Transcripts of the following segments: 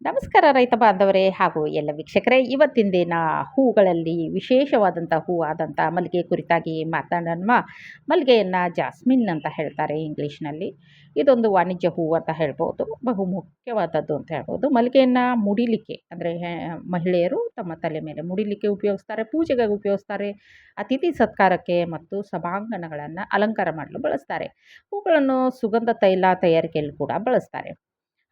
ನಮಸ್ಕಾರ ರೈತ ಬಾಂಧವರೇ ಹಾಗೂ ಎಲ್ಲ ವೀಕ್ಷಕರೇ. ಇವತ್ತಿನ ದಿನ ಹೂಗಳಲ್ಲಿ ವಿಶೇಷವಾದಂಥ ಹೂ ಆದಂಥ ಮಲ್ಲಿಗೆ ಕುರಿತಾಗಿ ಮಾತನಾಡೋಣ. ಮಲ್ಲಿಗೆಯನ್ನು ಜಾಸ್ಮಿನ್ ಅಂತ ಹೇಳ್ತಾರೆ ಇಂಗ್ಲೀಷ್ನಲ್ಲಿ. ಇದೊಂದು ವಾಣಿಜ್ಯ ಹೂವು ಅಂತ ಹೇಳ್ಬೋದು. ಬಹು ಮುಖ್ಯವಾದದ್ದು ಅಂತ ಹೇಳ್ಬೋದು. ಮಲ್ಲಿಗೆಯನ್ನು ಮುಡಿಲಿಕ್ಕೆ ಅಂದರೆ ಮಹಿಳೆಯರು ತಮ್ಮ ತಲೆ ಮೇಲೆ ಮುಡಿಲಿಕ್ಕೆ ಉಪಯೋಗಿಸ್ತಾರೆ, ಪೂಜೆಗೆ ಉಪಯೋಗಿಸ್ತಾರೆ, ಅತಿಥಿ ಸತ್ಕಾರಕ್ಕೆ ಮತ್ತು ಸಭಾಂಗಣಗಳನ್ನು ಅಲಂಕಾರ ಮಾಡಲು ಬಳಸ್ತಾರೆ. ಹೂಗಳನ್ನು ಸುಗಂಧ ತೈಲ ತಯಾರಿಕೆಯಲ್ಲಿ ಕೂಡ ಬಳಸ್ತಾರೆ.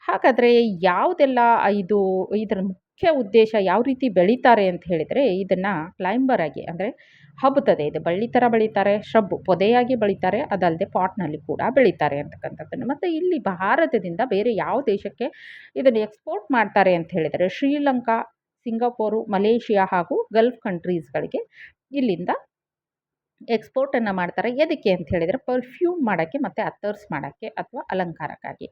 ಹಾಗಾದರೆ ಯಾವುದೆಲ್ಲ ಇದು ಇದರ ಮುಖ್ಯ ಉದ್ದೇಶ ಯಾವ ರೀತಿ ಬೆಳೀತಾರೆ ಅಂತ ಹೇಳಿದರೆ, ಇದನ್ನು ಕ್ಲೈಂಬರ್ ಆಗಿ ಅಂದರೆ ಹಬ್ಬುತ್ತದೆ. ಇದು ಬಳ್ಳಿ ಥರ ಬೆಳೀತಾರೆ, ಶ್ರಬ್ ಪೊದೆಯಾಗಿ ಬೆಳೀತಾರೆ, ಅದಲ್ಲದೆ ಪಾಟ್ನಲ್ಲಿ ಕೂಡ ಬೆಳೀತಾರೆ ಅಂತಕ್ಕಂಥದ್ದನ್ನು. ಮತ್ತು ಇಲ್ಲಿ ಭಾರತದಿಂದ ಬೇರೆ ಯಾವ ದೇಶಕ್ಕೆ ಇದನ್ನು ಎಕ್ಸ್ಪೋರ್ಟ್ ಮಾಡ್ತಾರೆ ಅಂತ ಹೇಳಿದರೆ, ಶ್ರೀಲಂಕಾ, ಸಿಂಗಾಪುರು, ಮಲೇಷಿಯಾ ಹಾಗೂ ಗಲ್ಫ್ ಕಂಟ್ರೀಸ್ಗಳಿಗೆ ಇಲ್ಲಿಂದ ಎಕ್ಸ್ಪೋರ್ಟನ್ನು ಮಾಡ್ತಾರೆ. ಎದಕ್ಕೆ ಅಂತ ಹೇಳಿದರೆ ಪರ್ಫ್ಯೂಮ್ ಮಾಡೋಕ್ಕೆ ಮತ್ತು ಅತ್ತರ್ಸ್ ಮಾಡೋಕ್ಕೆ ಅಥವಾ ಅಲಂಕಾರಕ್ಕಾಗಿ.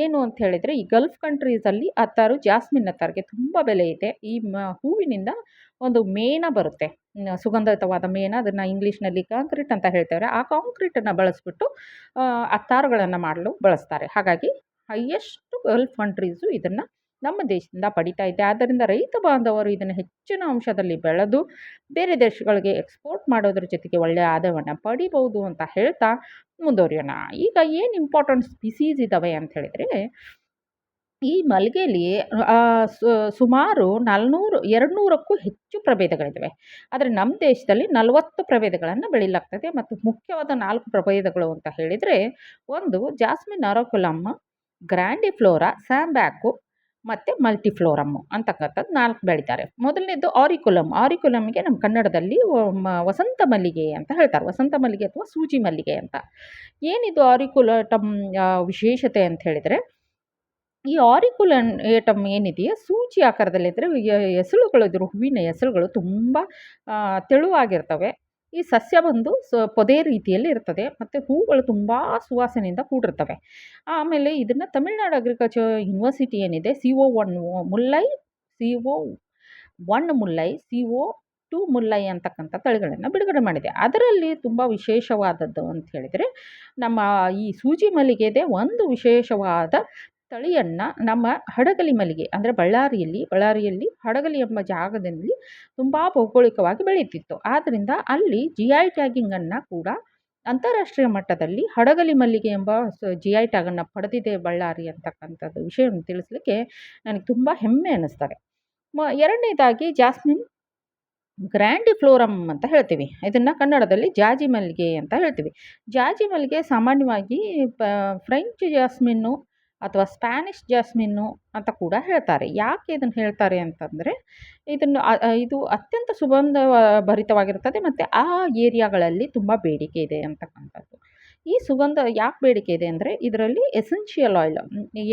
ಏನು ಅಂತ ಹೇಳಿದರೆ, ಈ ಗಲ್ಫ್ ಕಂಟ್ರೀಸಲ್ಲಿ ಅತ್ತರು ಜಾಸ್ಮಿನ್ ಅತ್ತರ್ಗೆ ತುಂಬ ಬೆಲೆ ಇದೆ. ಈ ಹೂವಿನಿಂದ ಒಂದು ಮೇಣ ಬರುತ್ತೆ, ಸುಗಂಧಿತವಾದ ಮೇಣ. ಅದನ್ನು ಇಂಗ್ಲೀಷ್ನಲ್ಲಿ ಕಾಂಕ್ರೀಟ್ ಅಂತ ಹೇಳ್ತಾರೆ. ಆ ಕಾಂಕ್ರೀಟನ್ನು ಬಳಸಿಬಿಟ್ಟು ಅತ್ತಾರುಗಳನ್ನು ಮಾಡಲು ಬಳಸ್ತಾರೆ. ಹಾಗಾಗಿ ಹೈಯೆಸ್ಟ್ ಗಲ್ಫ್ ಕಂಟ್ರೀಸು ಇದನ್ನು ನಮ್ಮ ದೇಶದಿಂದ ಪಡಿತಾ ಇದೆ. ಆದ್ದರಿಂದ ರೈತ ಬಾಂಧವರು ಇದನ್ನು ಹೆಚ್ಚಿನ ಅಂಶದಲ್ಲಿ ಬೆಳೆದು ಬೇರೆ ದೇಶಗಳಿಗೆ ಎಕ್ಸ್ಪೋರ್ಟ್ ಮಾಡೋದ್ರ ಜೊತೆಗೆ ಒಳ್ಳೆಯ ಆದಾಯವನ್ನು ಪಡಿಬೋದು ಅಂತ ಹೇಳ್ತಾ ಮುಂದುವರಿಯೋಣ. ಈಗ ಏನು ಇಂಪಾರ್ಟೆಂಟ್ ಸ್ಪೀಸೀಸ್ ಇದ್ದಾವೆ ಅಂತ ಹೇಳಿದರೆ, ಈ ಮಲ್ಲಿಗೆಯಲ್ಲಿ ಸುಮಾರು 200ಕ್ಕೂ ಹೆಚ್ಚು ಪ್ರಭೇದಗಳಿದ್ದಾವೆ. ಆದರೆ ನಮ್ಮ ದೇಶದಲ್ಲಿ 40 ಪ್ರಭೇದಗಳನ್ನು ಬೆಳೆಯಲಾಗ್ತದೆ. ಮತ್ತು ಮುಖ್ಯವಾದ 4 ಪ್ರಭೇದಗಳು ಅಂತ ಹೇಳಿದರೆ, ಒಂದು ಜಾಸ್ಮಿನ್ ಆರೋಕ್ಯುಲಮ್, ಗ್ರ್ಯಾಂಡಿಫ್ಲೋರಾ, ಸ್ಯಾಂಬ್ಯಾಕು ಮತ್ತು ಮಲ್ಟಿಫ್ಲೋರಮ್ಮು ಅಂತಕ್ಕಂಥದ್ದು 4 ಬೆಳೀತಾರೆ. ಮೊದಲನೇದು ಆರಿಕುಲಮ್. ಆರಿಕುಲಮ್ಗೆ ನಮ್ಮ ಕನ್ನಡದಲ್ಲಿ ವಸಂತ ಮಲ್ಲಿಗೆ ಅಂತ ಹೇಳ್ತಾರೆ. ವಸಂತ ಮಲ್ಲಿಗೆ ಅಥವಾ ಸೂಜಿ ಮಲ್ಲಿಗೆ ಅಂತ. ಏನಿದು ಆರಿಕುಲಟಮ್ ವಿಶೇಷತೆ ಅಂತ ಹೇಳಿದರೆ, ಈ ಆರಿಕುಲಟಮ್ ಏನಿದೆಯೋ ಸೂಜಿ ಆಕಾರದಲ್ಲಿದ್ದರೆ ಎಸಳುಗಳು, ಇದ್ರ ಹೂವಿನ ಎಸಳುಗಳು ತುಂಬ ತೆಳುವಾಗಿರ್ತವೆ. ಈ ಸಸ್ಯ ಬಂದು ಪೊದೆ ರೀತಿಯಲ್ಲಿ ಇರ್ತದೆ ಮತ್ತು ಹೂಗಳು ತುಂಬ ಸುವಾಸನೆಯಿಂದ ಕೂಡಿರ್ತವೆ. ಆಮೇಲೆ ಇದನ್ನು ತಮಿಳುನಾಡು ಅಗ್ರಿಕಲ್ಚರ್ ಯೂನಿವರ್ಸಿಟಿ ಏನಿದೆ, CO1 Mullai, CO1 Mullai, CO2 Mullai ಅಂತಕ್ಕಂಥ ತಳಿಗಳನ್ನು ಬಿಡುಗಡೆ ಮಾಡಿದೆ. ಅದರಲ್ಲಿ ತುಂಬ ವಿಶೇಷವಾದದ್ದು ಅಂತ ಹೇಳಿದರೆ, ನಮ್ಮ ಈ ಸೂಜಿ ಮಲ್ಲಿಗೆದೇ ಒಂದು ವಿಶೇಷವಾದ ತಳಿಯನ್ನು ನಮ್ಮ ಹಡಗಲಿ ಮಲ್ಲಿಗೆ ಅಂದರೆ ಬಳ್ಳಾರಿಯಲ್ಲಿ ಹಡಗಲಿ ಎಂಬ ಜಾಗದಲ್ಲಿ ತುಂಬ ಭೌಗೋಳಿಕವಾಗಿ ಬೆಳೆಯುತ್ತಿತ್ತು. ಆದ್ದರಿಂದ ಅಲ್ಲಿ GI ಟ್ಯಾಗಿಂಗನ್ನು ಕೂಡ ಅಂತಾರಾಷ್ಟ್ರೀಯ ಮಟ್ಟದಲ್ಲಿ ಹಡಗಲಿ ಮಲ್ಲಿಗೆ ಎಂಬ GI ಟ್ಯಾಗನ್ನು ಪಡೆದಿದೆ ಬಳ್ಳಾರಿ ಅಂತಕ್ಕಂಥದ್ದು ವಿಷಯವನ್ನು ತಿಳಿಸ್ಲಿಕ್ಕೆ ನನಗೆ ತುಂಬ ಹೆಮ್ಮೆ ಅನ್ನಿಸ್ತದೆ. ಎರಡನೇದಾಗಿ ಜಾಸ್ಮಿನ್ ಗ್ರ್ಯಾಂಡಿಫ್ಲೋರಮ್ ಅಂತ ಹೇಳ್ತೀವಿ. ಇದನ್ನು ಕನ್ನಡದಲ್ಲಿ ಜಾಜಿ ಮಲ್ಲಿಗೆ ಅಂತ ಹೇಳ್ತೀವಿ. ಜಾಜಿ ಮಲ್ಲಿಗೆ ಸಾಮಾನ್ಯವಾಗಿ ಫ್ರೆಂಚ್ ಜಾಸ್ಮಿನ್ನು ಅಥವಾ ಸ್ಪ್ಯಾನಿಷ್ ಜಾಸ್ಮಿನ್ನು ಅಂತ ಕೂಡ ಹೇಳ್ತಾರೆ. ಯಾಕೆ ಇದನ್ನು ಹೇಳ್ತಾರೆ ಅಂತಂದರೆ, ಇದು ಅತ್ಯಂತ ಸುಗಂಧ ಭರಿತವಾಗಿರ್ತದೆ ಮತ್ತು ಆ ಏರಿಯಾಗಳಲ್ಲಿ ತುಂಬ ಬೇಡಿಕೆ ಇದೆ ಅಂತಕ್ಕಂಥದ್ದು. ಈ ಸುಗಂಧ ಯಾಕೆ ಬೇಡಿಕೆ ಇದೆ ಅಂದರೆ, ಇದರಲ್ಲಿ ಎಸೆನ್ಷಿಯಲ್ ಆಯಿಲ್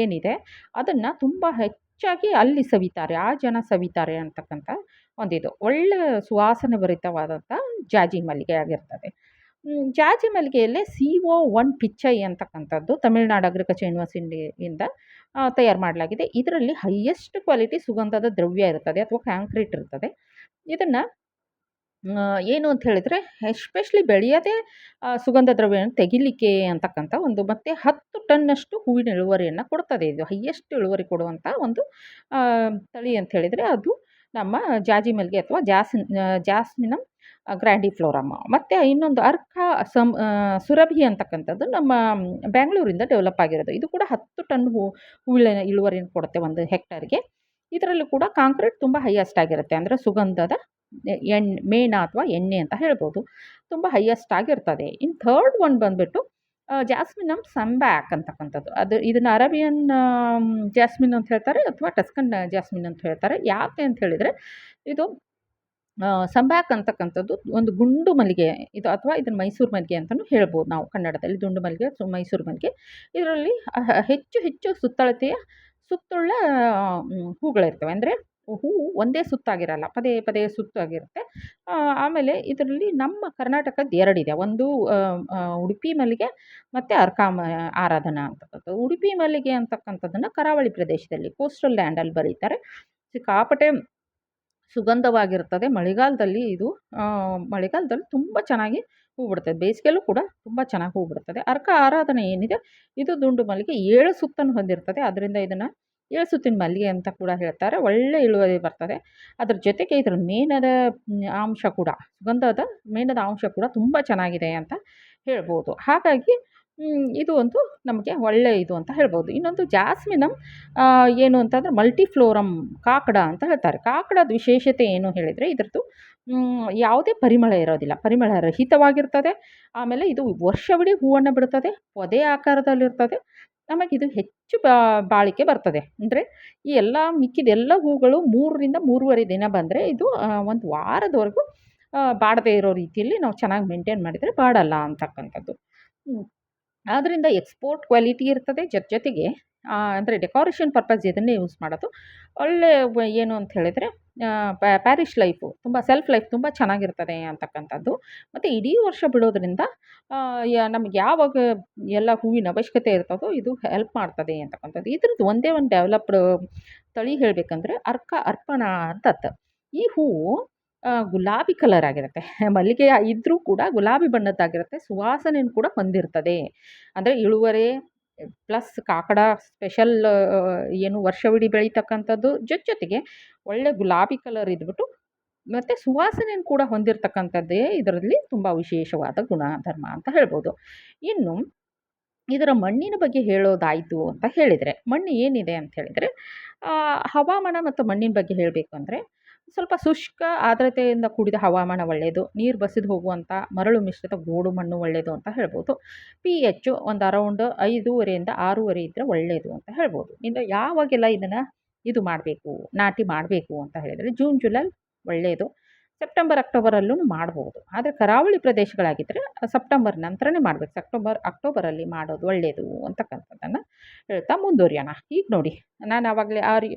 ಏನಿದೆ ಅದನ್ನು ತುಂಬ ಹೆಚ್ಚಾಗಿ ಅಲ್ಲಿ ಸವಿತಾರೆ, ಆ ಜನ ಸವಿತಾರೆ ಅಂತಕ್ಕಂಥ ಒಂದಿದು ಒಳ್ಳೆ ಸುವಾಸನೆ ಭರಿತವಾದಂಥ ಜಾಜಿ ಮಲ್ಲಿಗೆ ಆಗಿರ್ತದೆ. ಜಾಜಿ ಮಲ್ಲಿಗೆಯಲ್ಲೇ CO1 ಪಿಚ್ಚೈ ಅಂತಕ್ಕಂಥದ್ದು ತಮಿಳುನಾಡು ಅಗ್ರಿಕಲ್ಚರ್ ಯೂನಿವರ್ಸಿಟಿಯಿಂದ ತಯಾರು ಮಾಡಲಾಗಿದೆ. ಇದರಲ್ಲಿ ಹೈಯೆಸ್ಟ್ ಕ್ವಾಲಿಟಿ ಸುಗಂಧದ ದ್ರವ್ಯ ಇರ್ತದೆ ಅಥವಾ ಕಾಂಕ್ರೀಟ್ ಇರ್ತದೆ. ಇದನ್ನು ಏನು ಅಂತ ಹೇಳಿದರೆ, ಎಸ್ಪೆಷಲಿ ಬೆಳೆಯೋದೇ ಸುಗಂಧ ದ್ರವ್ಯವನ್ನು ತೆಗಿಲಿಕ್ಕೆ ಅಂತಕ್ಕಂಥ ಒಂದು ಮತ್ತು 10 ಟನ್ನಷ್ಟು ಹೂವಿನ ಇಳುವರಿಯನ್ನು ಕೊಡ್ತದೆ. ಇದು ಹೈಯೆಸ್ಟ್ ಇಳುವರಿ ಕೊಡುವಂಥ ಒಂದು ತಳಿ ಅಂತ ಹೇಳಿದರೆ ಅದು ನಮ್ಮ ಜಾಜಿ ಮಲ್ಲಿಗೆ ಅಥವಾ ಜಾಸ್ಮಿನಮ್ ಗ್ರ್ಯಾಂಡಿಫ್ಲೋರಮ್. ಮತ್ತು ಇನ್ನೊಂದು ಸುರಭಿ ಅಂತಕ್ಕಂಥದ್ದು ನಮ್ಮ ಬೆಂಗಳೂರಿಂದ ಡೆವಲಪ್ ಆಗಿರೋದು. ಇದು ಕೂಡ 10 ಟನ್ ಹೂವಿನ ಇಳುವರಿಯನ್ನು ಕೊಡುತ್ತೆ ಒಂದು ಹೆಕ್ಟರ್ಗೆ. ಇದರಲ್ಲೂ ಕೂಡ ಕಾಂಕ್ರೀಟ್ ತುಂಬ ಹೈಯೆಸ್ಟ್ ಆಗಿರುತ್ತೆ. ಅಂದರೆ ಸುಗಂಧದ ಮೇಣ ಅಥವಾ ಎಣ್ಣೆ ಅಂತ ಹೇಳ್ಬೋದು, ತುಂಬ ಹೈಯೆಸ್ಟ್ ಆಗಿರ್ತದೆ. ಇನ್ನು ಥರ್ಡ್ ಒನ್ ಬಂದುಬಿಟ್ಟು ಜಾಸ್ಮಿನಮ್ ಸಂಬ್ಯಾಕ್ ಅಂತಕ್ಕಂಥದ್ದು. ಇದನ್ನು ಅರೇಬಿಯನ್ ಜಾಸ್ಮಿನ್ ಅಂತ ಹೇಳ್ತಾರೆ ಅಥವಾ ಟಸ್ಕನ್ ಜಾಸ್ಮಿನ್ ಅಂತ ಹೇಳ್ತಾರೆ. ಯಾಕೆ ಅಂತ ಹೇಳಿದರೆ, ಇದು ಸಂಬ್ಯಾಕ್ ಅಂತಕ್ಕಂಥದ್ದು ಒಂದು ಗುಂಡು ಮಲ್ಲಿಗೆ ಇದು, ಅಥವಾ ಇದನ್ನು ಮೈಸೂರು ಮಲ್ಲಿಗೆ ಅಂತಲೂ ಹೇಳ್ಬೋದು ನಾವು ಕನ್ನಡದಲ್ಲಿ. ದುಂಡು ಮಲ್ಲಿಗೆ, ಮೈಸೂರು ಮಲ್ಲಿಗೆ. ಇದರಲ್ಲಿ ಹೆಚ್ಚು ಸುತ್ತುಳ್ಳ ಹೂಗಳಿರ್ತವೆ. ಅಂದರೆ ಹೂವು ಒಂದೇ ಸುತ್ತಾಗಿರಲ್ಲ, ಪದೇ ಪದೇ ಸುತ್ತಾಗಿರುತ್ತೆ. ಆಮೇಲೆ ಇದರಲ್ಲಿ ನಮ್ಮ ಕರ್ನಾಟಕದ್ದು 2 ಇದೆ. ಒಂದು ಉಡುಪಿ ಮಲ್ಲಿಗೆ ಮತ್ತು ಆರಾಧನಾ ಅಂತಕ್ಕಂಥದ್ದು. ಉಡುಪಿ ಮಲ್ಲಿಗೆ ಅಂತಕ್ಕಂಥದ್ದನ್ನು ಕರಾವಳಿ ಪ್ರದೇಶದಲ್ಲಿ ಕೋಸ್ಟಲ್ ಲ್ಯಾಂಡಲ್ಲಿ ಬೆಳೀತಾರೆ. ಸಿಕ್ಕಾಪಟ್ಟೆ ಸುಗಂಧವಾಗಿರ್ತದೆ. ಮಳೆಗಾಲದಲ್ಲಿ ತುಂಬ ಚೆನ್ನಾಗಿ ಹೂ ಬಿಡ್ತದೆ. ಬೇಸಿಗೆಯಲ್ಲೂ ಕೂಡ ತುಂಬ ಚೆನ್ನಾಗಿ ಹೂ ಬಿಡ್ತದೆ. ಆರಾಧನೆ ಏನಿದೆ ಇದು ದುಂಡು ಮಲ್ಲಿಗೆ 7 ಸುತ್ತನ್ನು ಹೊಂದಿರ್ತದೆ. ಅದರಿಂದ ಇದನ್ನು ಏಳ್ಸುತ್ತಿನ ಮಲ್ಲಿಗೆ ಅಂತ ಕೂಡ ಹೇಳ್ತಾರೆ. ಒಳ್ಳೆ ಇಳುವರಿ ಬರ್ತದೆ. ಅದ್ರ ಜೊತೆಗೆ ಇದ್ರ ಮೇಣದ ಅಂಶ ಕೂಡ, ಸುಗಂಧದ ಮೇಣದ ಅಂಶ ಕೂಡ ತುಂಬ ಚೆನ್ನಾಗಿದೆ ಅಂತ ಹೇಳ್ಬೋದು. ಹಾಗಾಗಿ ಇದು ಒಂದು ನಮಗೆ ಒಳ್ಳೆ ಇದು ಅಂತ ಹೇಳ್ಬೋದು. ಇನ್ನೊಂದು ಜಾಸ್ಮಿನಮ್ ಏನು ಅಂತಂದರೆ ಮಲ್ಟಿಫ್ಲೋರಮ್ ಕಾಕಡ ಅಂತ ಹೇಳ್ತಾರೆ. ಕಾಕಡದ ವಿಶೇಷತೆ ಏನು ಹೇಳಿದರೆ ಇದ್ರದ್ದು ಯಾವುದೇ ಪರಿಮಳ ಇರೋದಿಲ್ಲ, ಪರಿಮಳ ರಹಿತವಾಗಿರ್ತದೆ. ಆಮೇಲೆ ಇದು ವರ್ಷವಿಡೀ ಹೂವನ್ನು ಬಿಡುತ್ತದೆ, ಪೊದೆ ಆಕಾರದಲ್ಲಿರ್ತದೆ. ನಮಗಿದು ಹೆಚ್ಚು ಬಾಳಿಕೆ ಬರ್ತದೆ. ಅಂದರೆ ಈ ಎಲ್ಲ ಮಿಕ್ಕಿದ ಹೂಗಳು 3ರಿಂದ 3.5 ದಿನ ಬಂದರೆ ಇದು 1 ವಾರದವರೆಗೂ ಬಾಡದೇ ಇರೋ ರೀತಿಯಲ್ಲಿ ನಾವು ಚೆನ್ನಾಗಿ ಮೇಂಟೈನ್ ಮಾಡಿದರೆ ಬಾಡಲ್ಲ ಅಂತಕ್ಕಂಥದ್ದು. ಆದ್ದರಿಂದ ಎಕ್ಸ್ಪೋರ್ಟ್ ಕ್ವಾಲಿಟಿ ಇರ್ತದೆ. ಜೊತೆಗೆ ಅಂದರೆ ಡೆಕೋರೇಷನ್ ಪರ್ಪಸ್ ಇದನ್ನೇ ಯೂಸ್ ಮಾಡೋದು. ಒಳ್ಳೆ ಏನು ಅಂತ ಹೇಳಿದರೆ ಪ್ಯಾರಿಷ್ ಲೈಫು ತುಂಬ ಸೆಲ್ಫ್ ಲೈಫ್ ತುಂಬ ಚೆನ್ನಾಗಿರ್ತದೆ ಅಂತಕ್ಕಂಥದ್ದು. ಮತ್ತು ಇಡೀ ವರ್ಷ ಬಿಡೋದ್ರಿಂದ ನಮ್ಗೆ ಯಾವಾಗ ಎಲ್ಲ ಹೂವಿನ ಅವಶ್ಯಕತೆ ಇರ್ತದೋ ಇದು ಹೆಲ್ಪ್ ಮಾಡ್ತದೆ ಅಂತಕ್ಕಂಥದ್ದು. ಇದ್ರದ್ದು ಒಂದೇ ಒಂದು ಡೆವಲಪ್ಡ್ ತಳಿ ಹೇಳಬೇಕಂದ್ರೆ ಅರ್ಪಣ ಅಂತದ್ದು. ಈ ಹೂವು ಗುಲಾಬಿ ಕಲರ್ ಆಗಿರುತ್ತೆ. ಮಲ್ಲಿಗೆ ಇದ್ದರೂ ಕೂಡ ಗುಲಾಬಿ ಬಣ್ಣದ್ದಾಗಿರುತ್ತೆ. ಸುವಾಸನೆಯನ್ನು ಕೂಡ ಹೊಂದಿರ್ತದೆ. ಅಂದರೆ ಇಳುವರಿ ಪ್ಲಸ್ ಕಾಕಡ ಸ್ಪೆಷಲ್ ಏನು ವರ್ಷವಿಡೀ ಬೆಳೀತಕ್ಕಂಥದ್ದು ಜೊತೆಗೆ ಒಳ್ಳೆ ಗುಲಾಬಿ ಕಲರ್ ಇದ್ಬಿಟ್ಟು ಮತ್ತು ಸುವಾಸನೆಯನ್ನು ಕೂಡ ಹೊಂದಿರತಕ್ಕಂಥದ್ದೇ ಇದರಲ್ಲಿ ತುಂಬ ವಿಶೇಷವಾದ ಗುಣಧರ್ಮ ಅಂತ ಹೇಳ್ಬೋದು. ಇನ್ನು ಇದರ ಮಣ್ಣಿನ ಬಗ್ಗೆ ಹೇಳೋದಾಯಿತು ಅಂತ ಹೇಳಿದರೆ, ಮಣ್ಣು ಏನಿದೆ ಅಂತ ಹೇಳಿದರೆ ಹವಾಮಾನ ಮತ್ತು ಮಣ್ಣಿನ ಬಗ್ಗೆ ಹೇಳಬೇಕು ಅಂದರೆ ಸ್ವಲ್ಪ ಶುಷ್ಕ ಆರ್ದ್ರತೆಯಿಂದ ಕೂಡಿದ ಹವಾಮಾನ ಒಳ್ಳೆಯದು. ನೀರು ಬಸಿದು ಹೋಗುವಂಥ ಮರಳು ಮಿಶ್ರಿತ ಗೋಡು ಮಣ್ಣು ಒಳ್ಳೆಯದು ಅಂತ ಹೇಳ್ಬೋದು. pH ಒಂದು ಅರೌಂಡ್ 5.5ರಿಂದ 6.5 ಇದ್ದರೆ ಒಳ್ಳೆಯದು ಅಂತ ಹೇಳ್ಬೋದು. ಇನ್ನು ಯಾವಾಗೆಲ್ಲ ಇದನ್ನು ಇದು ಮಾಡಬೇಕು, ನಾಟಿ ಮಾಡಬೇಕು ಅಂತ ಹೇಳಿದರೆ ಜೂನ್ ಜುಲೈ ಒಳ್ಳೆಯದು. ಸೆಪ್ಟೆಂಬರ್ ಅಕ್ಟೋಬರಲ್ಲೂ ಮಾಡ್ಬೋದು. ಆದರೆ ಕರಾವಳಿ ಪ್ರದೇಶಗಳಾಗಿದ್ದರೆ ಸೆಪ್ಟೆಂಬರ್ ನಂತರನೇ ಮಾಡಬೇಕು. ಅಕ್ಟೋಬರಲ್ಲಿ ಮಾಡೋದು ಒಳ್ಳೆಯದು ಅಂತಕ್ಕಂಥದ್ದನ್ನು ಹೇಳ್ತಾ ಮುಂದುವರಿಯೋಣ. ಈಗ ನೋಡಿ, ನಾನು ಆವಾಗಲೇ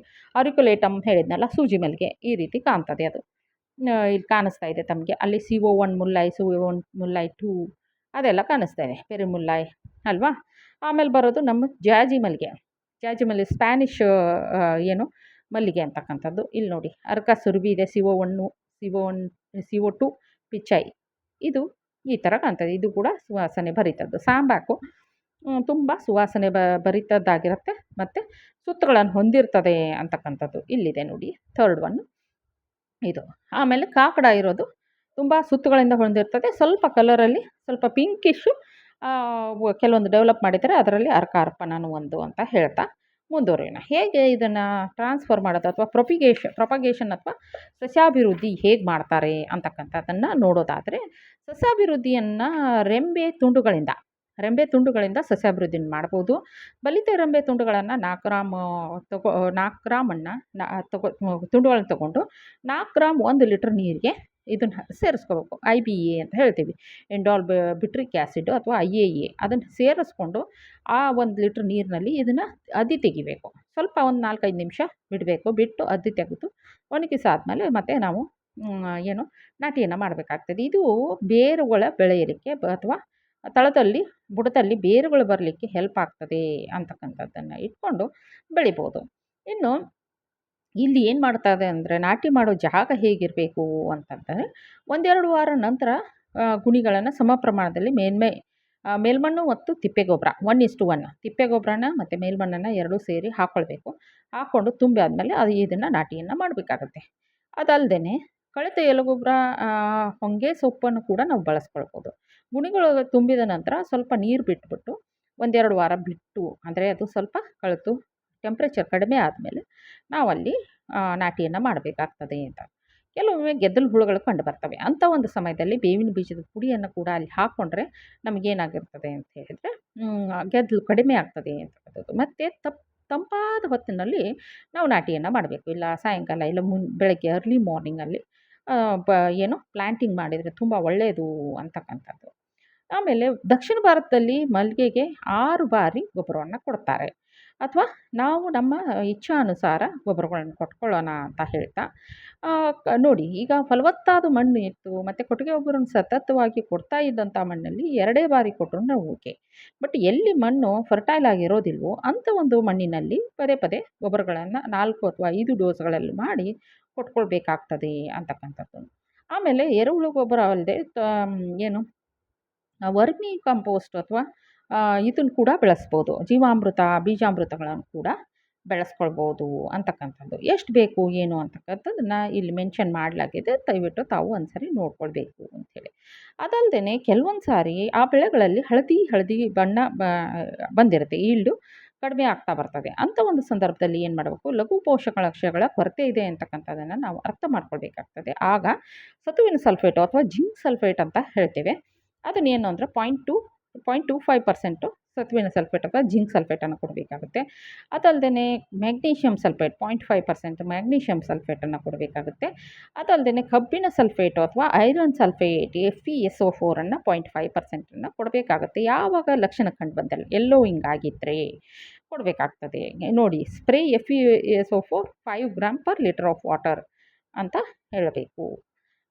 ಆರಿಕ್ಯುಲೇಟಮ್ ಹೇಳಿದ್ನಲ್ಲ, ಸೂಜಿ ಮಲ್ಲಿಗೆ ಈ ರೀತಿ ಕಾಣ್ತದೆ. ಅದು ಇಲ್ಲಿ ಕಾಣಿಸ್ತಾ ಇದೆ ತಮಗೆ. ಅಲ್ಲಿ CO1 ಮುಲ್ಲಾಯಿ, CO1 ಮುಲ್ಲಾಯಿ 2 ಅದೆಲ್ಲ ಕಾಣಿಸ್ತಾ ಇದೆ, ಪೆರಿ ಮುಲ್ಲಾಯಿ ಅಲ್ವಾ. ಆಮೇಲೆ ಬರೋದು ನಮ್ಮ ಜಾಜಿ ಮಲ್ಲಿಗೆ ಸ್ಪ್ಯಾನಿಷ್ ಏನು ಮಲ್ಲಿಗೆ ಅಂತಕ್ಕಂಥದ್ದು. ಇಲ್ಲಿ ನೋಡಿ ಅರ್ಕ ಸುರಭಿ ಇದೆ, CO2 ಪಿಚಾಯಿ, ಇದು ಈ ಥರ ಕಾಣ್ತದೆ. ಇದು ಕೂಡ ಸುವಾಸನೆ ಭರಿತದ್ದು. ಸಾಂಬಾಕು ತುಂಬ ಸುವಾಸನೆ ಭರಿತದ್ದಾಗಿರುತ್ತೆ ಮತ್ತು ಸುತ್ತುಗಳನ್ನು ಹೊಂದಿರ್ತದೆ ಅಂತಕ್ಕಂಥದ್ದು. ಇಲ್ಲಿದೆ ನೋಡಿ ಥರ್ಡ್ ಒನ್ ಇದು. ಆಮೇಲೆ ಕಾಕಡ ಇರೋದು ತುಂಬ ಸುತ್ತುಗಳಿಂದ ಹೊಂದಿರ್ತದೆ. ಸ್ವಲ್ಪ ಕಲರಲ್ಲಿ ಸ್ವಲ್ಪ ಪಿಂಕಿಶು ಕೆಲವೊಂದು ಡೆವಲಪ್ ಮಾಡಿದ್ದಾರೆ. ಅದರಲ್ಲಿ ಅರ್ಪಣನೂ ಒಂದು ಅಂತ ಹೇಳ್ತಾ ಮುಂದುವರಿಯೋಣ. ಹೇಗೆ ಇದನ್ನು ಟ್ರಾನ್ಸ್ಫರ್ ಮಾಡೋದು ಅಥವಾ ಪ್ರೊಪಗೇಷನ್ ಅಥವಾ ಸಸ್ಯಾಭಿವೃದ್ಧಿ ಹೇಗೆ ಮಾಡ್ತಾರೆ ಅಂತಕ್ಕಂಥದ್ದನ್ನು ನೋಡೋದಾದರೆ, ಸಸ್ಯಾಭಿವೃದ್ಧಿಯನ್ನು ರೆಂಬೆ ತುಂಡುಗಳಿಂದ ಸಸ್ಯಾಭಿವೃದ್ಧಿನ ಮಾಡ್ಬೋದು. ಬಲಿತ ರೆಂಬೆ ತುಂಡುಗಳನ್ನು 4 ಗ್ರಾಮನ್ನು ತುಂಡುಗಳನ್ನ ತೊಗೊಂಡು 4 ಗ್ರಾಮ್ 1 ಲೀಟ್ರ್ ನೀರಿಗೆ ಇದನ್ನು ಸೇರಿಸ್ಕೋಬೇಕು. IBA ಅಂತ ಹೇಳ್ತೀವಿ, ಎಂಡಾಲ್ ಬಿಟ್ರಿಕ್ ಆ್ಯಸಿಡ್ ಅಥವಾ IAA. ಅದನ್ನು ಸೇರಿಸ್ಕೊಂಡು ಆ 1 ಲೀಟ್ರ್ ನೀರಿನಲ್ಲಿ ಇದನ್ನು ಅದ್ದಿ ತೆಗಿಬೇಕು. ಸ್ವಲ್ಪ ಒಂದು 4-5 ನಿಮಿಷ ಬಿಡಬೇಕು. ಬಿಟ್ಟು ಅದ್ದಿ ತೆಗೆದು ಒಣಗಿಸಾದ್ಮೇಲೆ ಮತ್ತೆ ನಾವು ಏನು ನಾಟಿಯನ್ನು ಮಾಡಬೇಕಾಗ್ತದೆ. ಇದು ಬೇರುಗಳ ಬೆಳೆಯಲಿಕ್ಕೆ ಅಥವಾ ತಳದಲ್ಲಿ ಬುಡದಲ್ಲಿ ಬೇರುಗಳು ಬರಲಿಕ್ಕೆ ಹೆಲ್ಪ್ ಆಗ್ತದೆ ಅಂತಕ್ಕಂಥದ್ದನ್ನು ಇಟ್ಕೊಂಡು ಬೆಳಿಬೋದು. ಇನ್ನು ಇಲ್ಲಿ ಏನು ಮಾಡ್ತಾರೆ ಅಂದರೆ, ನಾಟಿ ಮಾಡೋ ಜಾಗ ಹೇಗಿರಬೇಕು ಅಂತಂದರೆ, 1-2 ವಾರ ನಂತರ ಗುಣಿಗಳನ್ನು ಸಮ ಪ್ರಮಾಣದಲ್ಲಿ ಮೇಲ್ಮಣ್ಣು ಮತ್ತು ತಿಪ್ಪೆಗೊಬ್ಬರ 1:1 ತಿಪ್ಪೆಗೊಬ್ಬರನ ಮತ್ತು ಮೇಲ್ಮಣ್ಣನ್ನು ಎರಡೂ ಸೇರಿ ಹಾಕ್ಕೊಳ್ಬೇಕು. ಹಾಕ್ಕೊಂಡು ತುಂಬಿ ಆದಮೇಲೆ ಇದನ್ನು ನಾಟಿಯನ್ನು ಮಾಡಬೇಕಾಗತ್ತೆ. ಅದಲ್ಲದೆ ಕಳೆತ ಎಲೆಗೊಬ್ಬರ, ಹೊಂಗೆ ಸೊಪ್ಪನ್ನು ಕೂಡ ನಾವು ಬಳಸ್ಕೊಳ್ಬೋದು. ಗುಣಿಗಳು ತುಂಬಿದ ನಂತರ ಸ್ವಲ್ಪ ನೀರು ಬಿಟ್ಬಿಟ್ಟು 1-2 ವಾರ ಬಿಟ್ಟು, ಅಂದರೆ ಅದು ಸ್ವಲ್ಪ ಕಳೆತು ಟೆಂಪ್ರೇಚರ್ ಕಡಿಮೆ ಆದಮೇಲೆ ನಾವಲ್ಲಿ ನಾಟಿಯನ್ನು ಮಾಡಬೇಕಾಗ್ತದೆ ಅಂತ. ಕೆಲವೊಮ್ಮೆ ಗೆದ್ದಲು ಹುಳುಗಳು ಕಂಡು ಬರ್ತವೆ. ಅಂಥ ಒಂದು ಸಮಯದಲ್ಲಿ ಬೇವಿನ ಬೀಜದ ಪುಡಿಯನ್ನು ಕೂಡ ಅಲ್ಲಿ ಹಾಕ್ಕೊಂಡ್ರೆ ನಮಗೇನಾಗಿರ್ತದೆ ಅಂತ ಹೇಳಿದರೆ ಗೆದ್ದಲು ಕಡಿಮೆ ಆಗ್ತದೆ ಅಂತಕ್ಕಂಥದ್ದು. ಮತ್ತು ತಂಪಾದ ಹೊತ್ತಿನಲ್ಲಿ ನಾವು ನಾಟಿಯನ್ನು ಮಾಡಬೇಕು. ಇಲ್ಲ ಸಾಯಂಕಾಲ, ಇಲ್ಲ ಬೆಳಗ್ಗೆ ಅರ್ಲಿ ಮಾರ್ನಿಂಗಲ್ಲಿ ಪ್ಲ್ಯಾಂಟಿಂಗ್ ಮಾಡಿದರೆ ತುಂಬ ಒಳ್ಳೆಯದು ಅಂತಕ್ಕಂಥದ್ದು. ಆಮೇಲೆ ದಕ್ಷಿಣ ಭಾರತದಲ್ಲಿ ಮಲ್ಲಿಗೆಗೆ 6 ಬಾರಿ ಗೊಬ್ಬರವನ್ನು ಕೊಡ್ತಾರೆ. ಅಥವಾ ನಾವು ನಮ್ಮ ಇಚ್ಛಾನುಸಾರ ಗೊಬ್ಬರಗಳನ್ನು ಕೊಟ್ಕೊಳ್ಳೋಣ ಅಂತ ಹೇಳ್ತಾ ನೋಡಿ, ಈಗ ಫಲವತ್ತಾದ ಮಣ್ಣು ಇತ್ತು ಮತ್ತು ಕೊಟ್ಟಿಗೆ ಗೊಬ್ಬರವನ್ನು ಸತತವಾಗಿ ಕೊಡ್ತಾ ಇದ್ದಂಥ ಮಣ್ಣಲ್ಲಿ 2 ಬಾರಿ ಕೊಟ್ಟರು ನಾವು ಓಕೆ. ಬಟ್ ಎಲ್ಲಿ ಮಣ್ಣು ಫರ್ಟೈಲ್ ಆಗಿರೋದಿಲ್ವೋ ಅಂಥ ಒಂದು ಮಣ್ಣಿನಲ್ಲಿ ಪದೇ ಪದೇ ಗೊಬ್ಬರಗಳನ್ನು 4 ಅಥವಾ 5 ಡೋಸ್ಗಳಲ್ಲಿ ಮಾಡಿ ಕೊಟ್ಕೊಳ್ಬೇಕಾಗ್ತದೆ ಅಂತಕ್ಕಂಥದ್ದು. ಆಮೇಲೆ ಎರೆಹುಳು ಗೊಬ್ಬರ ಅಲ್ಲದೆ ವರ್ಮಿ ಕಂಪೋಸ್ಟ್ ಅಥವಾ ಇದನ್ನು ಕೂಡ ಬೆಳೆಸ್ಬೋದು. ಜೀವಾಮೃತ, ಬೀಜಾಮೃತಗಳನ್ನು ಕೂಡ ಬೆಳೆಸ್ಕೊಳ್ಬೋದು ಅಂತಕ್ಕಂಥದ್ದು. ಎಷ್ಟು ಬೇಕು ಏನು ಅಂತಕ್ಕಂಥದ್ದನ್ನ ಇಲ್ಲಿ ಮೆನ್ಷನ್ ಮಾಡಲಾಗಿದೆ. ದಯವಿಟ್ಟು ತಾವು ಒಂದ್ಸರಿ ನೋಡ್ಕೊಳ್ಬೇಕು ಅಂಥೇಳಿ. ಅದಲ್ಲದೆ ಕೆಲವೊಂದು ಸಾರಿ ಆ ಬೆಳೆಗಳಲ್ಲಿ ಹಳದಿ ಬಣ್ಣ ಬಂದಿರುತ್ತೆ. ಈಲ್ಡು ಕಡಿಮೆ ಆಗ್ತಾ ಬರ್ತದೆ. ಅಂಥ ಒಂದು ಸಂದರ್ಭದಲ್ಲಿ ಏನು ಮಾಡಬೇಕು, ಲಘು ಪೋಷಕಾಂಶಗಳ ಕೊರತೆ ಇದೆ ಅಂತಕ್ಕಂಥದ್ದನ್ನು ನಾವು ಅರ್ಥ ಮಾಡ್ಕೊಳ್ಬೇಕಾಗ್ತದೆ. ಆಗ ಸತುವಿನ ಸಲ್ಫೇಟು ಅಥವಾ ಜಿಂಕ್ ಸಲ್ಫೇಟ್ ಅಂತ ಹೇಳ್ತೇವೆ. ಅದನ್ನೇನು ಅಂದರೆ 0.25% ಸತುವಿನ ಸಲ್ಫೇಟ್ ಅಥವಾ ಜಿಂಕ್ ಸಲ್ಫೇಟನ್ನು ಕೊಡಬೇಕಾಗುತ್ತೆ. ಅದಲ್ಲದೆ ಮ್ಯಾಗ್ನೀಷಿಯಂ ಸಲ್ಫೇಟ್ 0.5% ಮ್ಯಾಗ್ನೀಷಿಯಂ ಸಲ್ಫೇಟನ್ನು ಕೊಡಬೇಕಾಗುತ್ತೆ. ಅದಲ್ಲದೆ ಕಬ್ಬಿಣ ಸಲ್ಫೇಟು ಅಥವಾ ಐರನ್ ಸಲ್ಫೇಟ್ FeSO4 ಅನ್ನು 0.5% ಕೊಡಬೇಕಾಗುತ್ತೆ. ಯಾವಾಗ ಲಕ್ಷಣ ಕಂಡು ಬಂದಲ್ಲಿ ಯೆಲ್ಲೋಯಿಂಗ್ ಆಗಿದ್ದರೆ ಕೊಡಬೇಕಾಗ್ತದೆ. ನೋಡಿ, spray FeSO4 5 gram per litre of water ಅಂತ ಹೇಳಬೇಕು.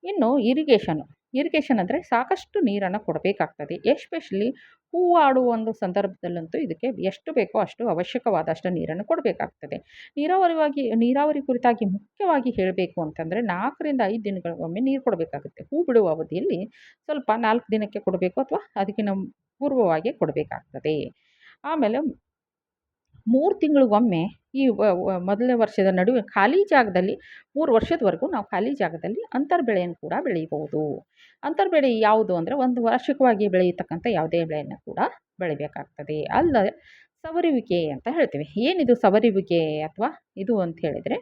ಇನ್ನು ಇರಿಗೇಷನ್ ಅಂದರೆ ಸಾಕಷ್ಟು ನೀರನ್ನು ಕೊಡಬೇಕಾಗ್ತದೆ. ಎಸ್ಪೆಷಲಿ ಹೂವಾಡುವ ಒಂದು ಸಂದರ್ಭದಲ್ಲಂತೂ ಇದಕ್ಕೆ ಎಷ್ಟು ಬೇಕೋ ಅಷ್ಟು ಅವಶ್ಯಕವಾದಷ್ಟು ನೀರನ್ನು ಕೊಡಬೇಕಾಗ್ತದೆ. ನೀರಾವರಿ ಕುರಿತಾಗಿ ಮುಖ್ಯವಾಗಿ ಹೇಳಬೇಕು ಅಂತಂದರೆ 4ರಿಂದ 5 ದಿನಗಳಿಗೊಮ್ಮೆ ನೀರು ಕೊಡಬೇಕಾಗುತ್ತೆ. ಹೂ ಬಿಡುವ ಅವಧಿಯಲ್ಲಿ ಸ್ವಲ್ಪ 4 ದಿನಕ್ಕೆ ಕೊಡಬೇಕು ಅಥವಾ ಅದಕ್ಕಿಂತ ಪೂರ್ವವಾಗಿ ಕೊಡಬೇಕಾಗ್ತದೆ. ಆಮೇಲೆ 3 ತಿಂಗಳಿಗೊಮ್ಮೆ ಈ ಮೊದಲನೇ ವರ್ಷದ ನಡುವೆ ಖಾಲಿ ಜಾಗದಲ್ಲಿ 3 ವರ್ಷದವರೆಗೂ ನಾವು ಖಾಲಿ ಜಾಗದಲ್ಲಿ ಅಂತರ್ಬೆಳೆಯನ್ನು ಕೂಡ ಬೆಳೀಬೋದು. ಅಂತರ್ಬೆಳೆ ಯಾವುದು ಅಂದರೆ ಒಂದು ವಾರ್ಷಿಕವಾಗಿ ಬೆಳೆಯತಕ್ಕಂಥ ಯಾವುದೇ ಬೆಳೆಯನ್ನು ಕೂಡ ಬೆಳಿಬೇಕಾಗ್ತದೆ. ಸವರುವಿಕೆ ಅಂತ ಹೇಳ್ತೀವಿ. ಏನಿದು ಸವರುವಿಕೆ ಅಥವಾ ಇದು ಅಂತ ಹೇಳಿದರೆ,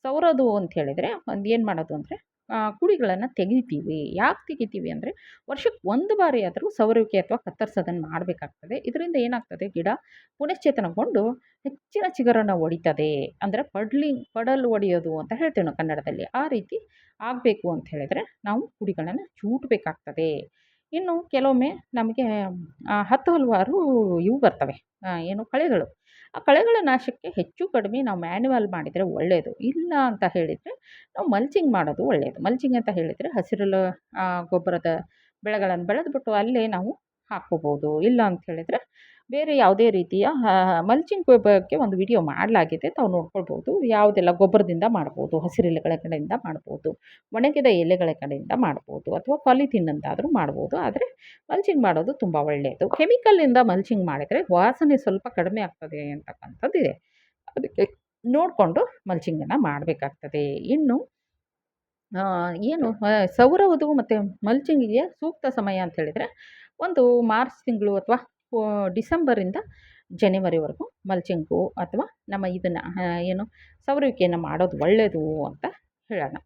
ಸವರೋದು ಅಂತ ಹೇಳಿದರೆ ಒಂದು ಏನು ಮಾಡೋದು ಅಂದರೆ ಕುಡಿಗಳನ್ನು ತೆಗಿತೀವಿ. ಯಾಕೆ ತೆಗಿತೀವಿ ಅಂದರೆ ವರ್ಷಕ್ಕೆ 1 ಬಾರಿ ಆದರೂ ಸವರುವಿಕೆ ಅಥವಾ ಕತ್ತರಿಸೋದನ್ನು ಮಾಡಬೇಕಾಗ್ತದೆ. ಇದರಿಂದ ಏನಾಗ್ತದೆ, ಗಿಡ ಪುನಶ್ಚೇತನಗೊಂಡು ಹೆಚ್ಚಿನ ಚಿಗುರನ್ನು ಒಡಿತದೆ. ಅಂದರೆ ಪಡಲು ಒಡೆಯೋದು ಅಂತ ಹೇಳ್ತೇವೆ ನಾವು ಕನ್ನಡದಲ್ಲಿ. ಆ ರೀತಿ ಆಗಬೇಕು ಅಂತ ಹೇಳಿದರೆ ನಾವು ಕುಡಿಗಳನ್ನು ಚೂಟಬೇಕಾಗ್ತದೆ. ಇನ್ನು ಕೆಲವೊಮ್ಮೆ ನಮಗೆ ಹಲವಾರು ಇವು ಬರ್ತವೆ, ಕಳೆಗಳು. ಆ ಕಳೆಗಳ ನಾಶಕ್ಕೆ ಹೆಚ್ಚು ಕಡಿಮೆ ನಾವು ಮ್ಯಾನ್ಯುವಲ್ ಮಾಡಿದರೆ ಒಳ್ಳೆಯದು. ಇಲ್ಲ ಅಂತ ಹೇಳಿದರೆ ನಾವು ಮಲ್ಚಿಂಗ್ ಮಾಡೋದು ಒಳ್ಳೆಯದು. ಮಲ್ಚಿಂಗ್ ಅಂತ ಹೇಳಿದರೆ ಹಸಿರೆಲೆ ಗೊಬ್ಬರದ ಬೆಳೆಗಳನ್ನು ಬೆಳೆದ್ಬಿಟ್ಟು ಅಲ್ಲೇ ನಾವು ಹಾಕ್ಕೋಬೋದು. ಇಲ್ಲ ಅಂತ ಹೇಳಿದರೆ ಬೇರೆ ಯಾವುದೇ ರೀತಿಯ ಮಲ್ಚಿಂಗ್ ಬಗ್ಗೆ ಒಂದು ವಿಡಿಯೋ ಮಾಡಲಾಗಿದೆ, ತಾವು ನೋಡ್ಕೊಳ್ಬೋದು. ಯಾವುದೆಲ್ಲ ಗೊಬ್ಬರದಿಂದ ಮಾಡ್ಬೋದು, ಹಸಿರೆಲೆಗಳ ಕಡೆಯಿಂದ ಮಾಡ್ಬೋದು, ಒಣಗಿದ ಎಲೆಗಳ ಕಡೆಯಿಂದ ಮಾಡ್ಬೋದು, ಅಥವಾ ಪಾಲಿಥೀನಿಂದಾದರೂ ಮಾಡ್ಬೋದು. ಆದರೆ ಮಲ್ಚಿಂಗ್ ಮಾಡೋದು ತುಂಬ ಒಳ್ಳೆಯದು. ಕೆಮಿಕಲಿಂದ ಮಲ್ಚಿಂಗ್ ಮಾಡಿದರೆ ವಾಸನೆ ಸ್ವಲ್ಪ ಕಡಿಮೆ ಆಗ್ತದೆ ಅಂತಕ್ಕಂಥದ್ದಿದೆ. ಅದಕ್ಕೆ ನೋಡಿಕೊಂಡು ಮಲ್ಚಿಂಗನ್ನು ಮಾಡಬೇಕಾಗ್ತದೆ. ಇನ್ನು ಸೌರವುದು ಮತ್ತು ಮಲ್ಚಿಂಗಿಗೆ ಸೂಕ್ತ ಸಮಯ ಅಂತ ಹೇಳಿದರೆ ಒಂದು ಮಾರ್ಚ್ ತಿಂಗಳು ಅಥವಾ ಡಿಸೆಂಬರಿಂದ ಜನವರಿವರೆಗೂ ಮಲ್ಚಿಂಗು ಅಥವಾ ನಮ್ಮ ಇದನ್ನು ಸವರುವಿಕೆಯನ್ನು ಮಾಡೋದು ಒಳ್ಳೆಯದು ಅಂತ ಹೇಳೋಣ.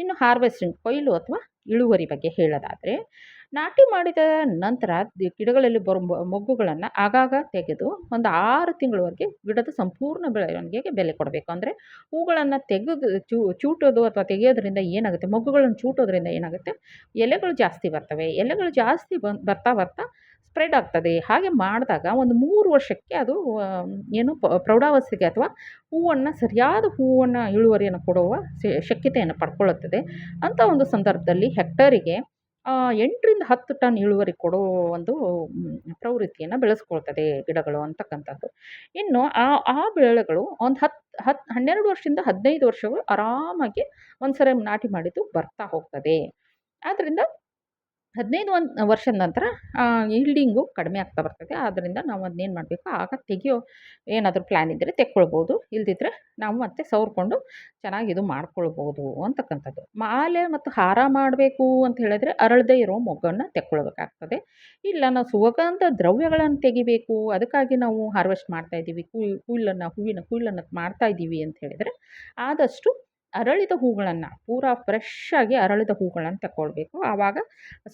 ಇನ್ನು ಹಾರ್ವೆಸ್ಟಿಂಗ್, ಕೊಯ್ಲು ಅಥವಾ ಇಳುವರಿ ಬಗ್ಗೆ ಹೇಳೋದಾದರೆ, ನಾಟಿ ಮಾಡಿದ ನಂತರ ಗಿಡಗಳಲ್ಲಿ ಬರೋ ಮೊಗ್ಗುಗಳನ್ನು ಆಗಾಗ ತೆಗೆದು ಒಂದು 6 ತಿಂಗಳವರೆಗೆ ಗಿಡದ ಸಂಪೂರ್ಣ ಬೆಳವಣಿಗೆಗೆ ಬೆಲೆ ಕೊಡಬೇಕು. ಅಂದರೆ ಹೂಗಳನ್ನು ತೆಗೆದು ಚೂಟೋದು ಅಥವಾ ತೆಗೆಯೋದ್ರಿಂದ ಏನಾಗುತ್ತೆ, ಮೊಗ್ಗುಗಳನ್ನು ಚೂಟೋದ್ರಿಂದ ಏನಾಗುತ್ತೆ, ಎಲೆಗಳು ಜಾಸ್ತಿ ಬರ್ತವೆ. ಎಲೆಗಳು ಜಾಸ್ತಿ ಬರ್ತಾ ಸ್ಪ್ರೆಡ್ ಆಗ್ತದೆ. ಹಾಗೆ ಮಾಡಿದಾಗ ಒಂದು 3 ವರ್ಷಕ್ಕೆ ಅದು ಪ್ರೌಢಾವಸ್ಥೆಗೆ ಅಥವಾ ಸರಿಯಾದ ಇಳುವರಿಯನ್ನು ಕೊಡುವ ಶಕ್ಯತೆಯನ್ನು ಪಡ್ಕೊಳ್ಳುತ್ತದೆ. ಅಂಥ ಒಂದು ಸಂದರ್ಭದಲ್ಲಿ ಹೆಕ್ಟರಿಗೆ 8ರಿಂದ 10 ಟನ್ ಇಳುವರಿ ಕೊಡೋ ಒಂದು ಪ್ರವೃತ್ತಿಯನ್ನು ಬೆಳೆಸ್ಕೊಳ್ತದೆ ಗಿಡಗಳು ಅಂತಕ್ಕಂಥದ್ದು. ಇನ್ನು ಆ ಬೆಳೆಗಳು ಒಂದು 12 ವರ್ಷದಿಂದ 15 ವರ್ಷಗಳು ಆರಾಮಾಗಿ ಒಂದ್ಸರಿ ನಾಟಿ ಮಾಡಿದ್ದು ಬರ್ತಾ ಹೋಗ್ತದೆ. ಆದ್ದರಿಂದ 15 ವರ್ಷದ ನಂತರ ಈಲ್ಡಿಂಗು ಕಡಿಮೆ ಆಗ್ತಾ ಬರ್ತದೆ. ಆದ್ದರಿಂದ ನಾವು ಅದನ್ನೇನು ಮಾಡಬೇಕು, ಆಗ ಏನಾದರೂ ಪ್ಲ್ಯಾನ್ ಇದ್ದರೆ ತೆಕ್ಕೊಳ್ಬೋದು. ಇಲ್ಲದಿದ್ದರೆ ನಾವು ಮತ್ತೆ ಸವರ್ಕೊಂಡು ಚೆನ್ನಾಗಿ ಇದು ಮಾಡ್ಕೊಳ್ಬೋದು ಅಂತಕ್ಕಂಥದ್ದು. ಮಾಲೆ ಮತ್ತು ಹಾರ ಮಾಡಬೇಕು ಅಂತ ಹೇಳಿದರೆ ಅರಳದೇ ಇರೋ ಮೊಗ್ಗನ್ನು ತೆಕ್ಕೊಳ್ಬೇಕಾಗ್ತದೆ. ಇಲ್ಲ ನಾವು ಸುಗಂಧ ದ್ರವ್ಯಗಳನ್ನು ತೆಗಿಬೇಕು, ಅದಕ್ಕಾಗಿ ನಾವು ಹಾರ್ವೆಸ್ಟ್ ಮಾಡ್ತಾಯಿದ್ದೀವಿ, ಹೂವಿನ ಕುಯ್ಲನ್ನು ಮಾಡ್ತಾಯಿದ್ದೀವಿ ಅಂತ ಹೇಳಿದರೆ ಆದಷ್ಟು ಅರಳಿದ ಹೂಗಳನ್ನು ಪೂರಾ ಫ್ರೆಶ್ಶಾಗಿ ಅರಳಿದ ಹೂಗಳನ್ನು ತಗೊಳ್ಬೇಕು. ಆವಾಗ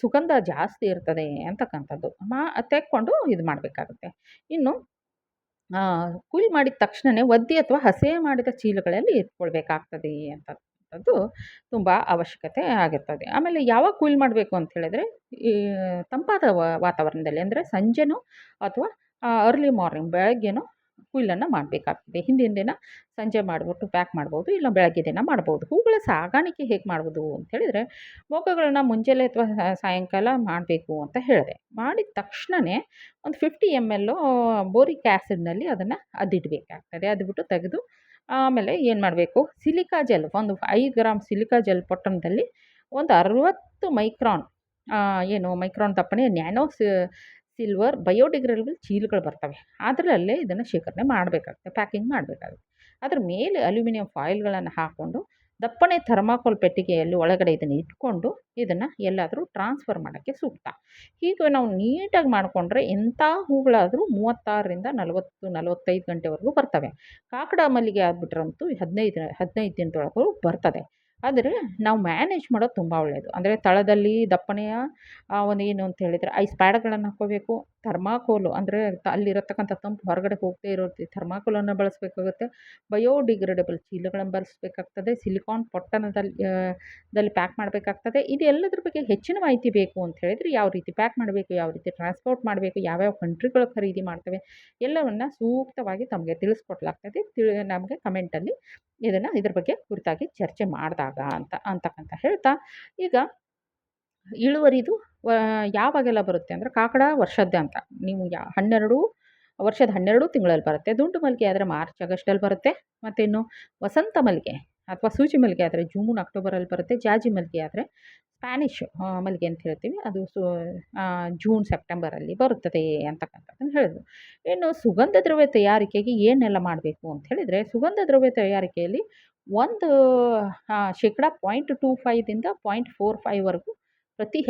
ಸುಗಂಧ ಜಾಸ್ತಿ ಇರ್ತದೆ ಅಂತಕ್ಕಂಥದ್ದು. ತೆಕ್ಕೊಂಡು ಇದು ಮಾಡಬೇಕಾಗುತ್ತೆ. ಇನ್ನು ಕುಯ್ಲು ಮಾಡಿದ ತಕ್ಷಣವೇ ಒದ್ದೆ ಅಥವಾ ಹಸೆ ಮಾಡಿದ ಚೀಲಗಳಲ್ಲಿ ಇಟ್ಕೊಳ್ಬೇಕಾಗ್ತದೆ ಅಂತಕ್ಕಂಥದ್ದು ತುಂಬ ಅವಶ್ಯಕತೆ ಆಗಿರ್ತದೆ. ಆಮೇಲೆ ಯಾವಾಗ ಕುಯ್ಲು ಮಾಡಬೇಕು ಅಂತ ಹೇಳಿದರೆ, ಈ ತಂಪಾದ ವಾತಾವರಣದಲ್ಲಿ, ಅಂದರೆ ಸಂಜೆನೋ ಅಥವಾ ಅರ್ಲಿ ಮಾರ್ನಿಂಗ್ ಬೆಳಗ್ಗೆನೋ ಕುಯ್ಲನ್ನು ಮಾಡಬೇಕಾಗ್ತದೆ. ಹಿಂದಿನ ದಿನ ಸಂಜೆ ಮಾಡಿಬಿಟ್ಟು ಪ್ಯಾಕ್ ಮಾಡ್ಬೋದು, ಇಲ್ಲ ಬೆಳಗ್ಗೆ ದಿನ ಮಾಡ್ಬೋದು. ಹೂಗಳ ಸಾಗಾಣಿಕೆ ಹೇಗೆ ಮಾಡ್ಬೋದು ಅಂತ ಹೇಳಿದರೆ, ಮೊಗ್ಗುಗಳನ್ನ ಮುಂಜಾನೆ ಅಥವಾ ಸಾಯಂಕಾಲ ಮಾಡಬೇಕು ಅಂತ ಹೇಳಿದೆ. ಮಾಡಿದ ತಕ್ಷಣವೇ ಒಂದು 50 ml ಬೋರಿಕ್ ಆ್ಯಸಿಡ್ನಲ್ಲಿ ಅದನ್ನು ಅದಿಡಬೇಕಾಗ್ತದೆ. ಅದ್ಬಿಟ್ಟು ತೆಗೆದು ಆಮೇಲೆ ಏನು ಮಾಡಬೇಕು, ಸಿಲಿಕಾ ಜೆಲ್ ಒಂದು 5 ಗ್ರಾಮ್ ಸಿಲಿಕಾ ಜೆಲ್ ಪೊಟ್ಟಣದಲ್ಲಿ ಒಂದು 60 ಮೈಕ್ರಾನ್ ಮೈಕ್ರಾನ್ ದಪ್ಪನೆ ನ್ಯಾನೋ ಸಿಲ್ವರ್ ಬಯೋಡಿಗ್ರೇಡಬಲ್ ಚೀಲಗಳು ಬರ್ತವೆ. ಅದರಲ್ಲೇ ಇದನ್ನು ಶೇಖರಣೆ ಮಾಡಬೇಕಾಗುತ್ತೆ, ಪ್ಯಾಕಿಂಗ್ ಮಾಡಬೇಕಾಗುತ್ತೆ. ಅದ್ರ ಮೇಲೆ ಅಲ್ಯೂಮಿನಿಯಂ ಫಾಯಿಲ್ಗಳನ್ನು ಹಾಕ್ಕೊಂಡು ದಪ್ಪನೆ ಥರ್ಮಾಕೋಲ್ ಪೆಟ್ಟಿಗೆಯಲ್ಲಿ ಒಳಗಡೆ ಇದನ್ನು ಇಟ್ಕೊಂಡು ಇದನ್ನು ಎಲ್ಲಾದರೂ ಟ್ರಾನ್ಸ್ಫರ್ ಮಾಡೋಕ್ಕೆ ಸೂಕ್ತ. ಹೀಗೆ ನಾವು ನೀಟಾಗಿ ಮಾಡಿಕೊಂಡ್ರೆ ಎಂಥ ಹೂಗಳಾದರೂ 36ರಿಂದ 40-45 ಗಂಟೆವರೆಗೂ ಬರ್ತವೆ. ಕಾಕಡ ಮಲ್ಲಿಗೆ ಆಗಿಬಿಟ್ರಂತೂ 15 ದಿನದೊಳಗೂ ಬರ್ತದೆ. ಆದರೆ ನಾವು ಮ್ಯಾನೇಜ್ ಮಾಡೋದು ತುಂಬ ಒಳ್ಳೆಯದು. ಅಂದರೆ ತಳದಲ್ಲಿ ದಪ್ಪನೆಯ ಒಂದು ಏನು ಅಂತ ಹೇಳಿದರೆ ಐಸ್ ಪ್ಯಾಡ್ಗಳನ್ನು ಹಾಕ್ಕೋಬೇಕು. ಥರ್ಮಾಕೋಲು ಅಂದರೆ ಅಲ್ಲಿರತಕ್ಕಂಥ ತಂಪು ಹೊರಗಡೆ ಹೋಗದೇ ಇರೋ ಥರ್ಮಾಕೋಲನ್ನು ಬಳಸಬೇಕಾಗುತ್ತೆ. ಬಯೋಡಿಗ್ರೇಡಬಲ್ ಚೀಲಗಳನ್ನು ಬಳಸಬೇಕಾಗ್ತದೆ. ಸಿಲಿಕಾನ್ ದಲ್ಲಿ ಪ್ಯಾಕ್ ಮಾಡಬೇಕಾಗ್ತದೆ. ಇದು ಎಲ್ಲದ್ರ ಬಗ್ಗೆ ಹೆಚ್ಚಿನ ಮಾಹಿತಿ ಬೇಕು ಅಂತ ಹೇಳಿದರೆ ಯಾವ ರೀತಿ ಪ್ಯಾಕ್ ಮಾಡಬೇಕು, ಯಾವ ರೀತಿ ಟ್ರಾನ್ಸ್ಪೋರ್ಟ್ ಮಾಡಬೇಕು, ಯಾವ್ಯಾವ ಕಂಟ್ರಿಗಳು ಖರೀದಿ ಮಾಡ್ತವೆ ಎಲ್ಲವನ್ನು ಸೂಕ್ತವಾಗಿ ತಮಗೆ ತಿಳಿಸ್ಕೊಡ್ಲಾಗ್ತದೆ. ನಮಗೆ ಕಮೆಂಟಲ್ಲಿ ಇದ್ರ ಬಗ್ಗೆ ಕುರಿತಾಗಿ ಚರ್ಚೆ ಮಾಡಿದಾಗ ಅಂತಕ್ಕಂತ ಹೇಳ್ತಾ, ಈಗ ಇಳುವರಿದು ಯಾವಾಗೆಲ್ಲ ಬರುತ್ತೆ ಅಂದರೆ ಕಾಕಡ ವರ್ಷಾದ್ಯಂತ ನೀವು ವರ್ಷದ 12 ತಿಂಗಳಲ್ಲಿ ಬರುತ್ತೆ. ದುಂಡು ಮಲ್ಲಿಗೆ ಆದರೆ ಮಾರ್ಚ್ ಆಗಸ್ಟಲ್ಲಿ ಬರುತ್ತೆ. ಮತ್ತು ಇನ್ನು ವಸಂತ ಮಲ್ಲಿಗೆ ಅಥವಾ ಸೂಜಿ ಮಲ್ಲಿಗೆ ಆದರೆ ಜೂನ್ ಅಕ್ಟೋಬರಲ್ಲಿ ಬರುತ್ತೆ. ಜಾಜಿ ಮಲ್ಲಿಗೆ ಆದರೆ ಸ್ಪ್ಯಾನಿಷ್ ಮಲ್ಲಿಗೆ ಅಂತ ಹೇಳ್ತೀವಿ, ಅದು ಜೂನ್ ಸೆಪ್ಟೆಂಬರಲ್ಲಿ ಬರುತ್ತದೆ ಅಂತಕ್ಕಂಥದ್ದನ್ನು ಹೇಳಿದ್ರು. ಇನ್ನು ಸುಗಂಧ ದ್ರವ್ಯ ತಯಾರಿಕೆಗೆ ಏನೆಲ್ಲ ಮಾಡಬೇಕು ಅಂತ ಹೇಳಿದರೆ, ಸುಗಂಧ ದ್ರವ್ಯ ತಯಾರಿಕೆಯಲ್ಲಿ ಒಂದು ಶೇಕಡ 0.25ದಿಂದ 0.45ವರೆಗೂ ಪ್ರತಿ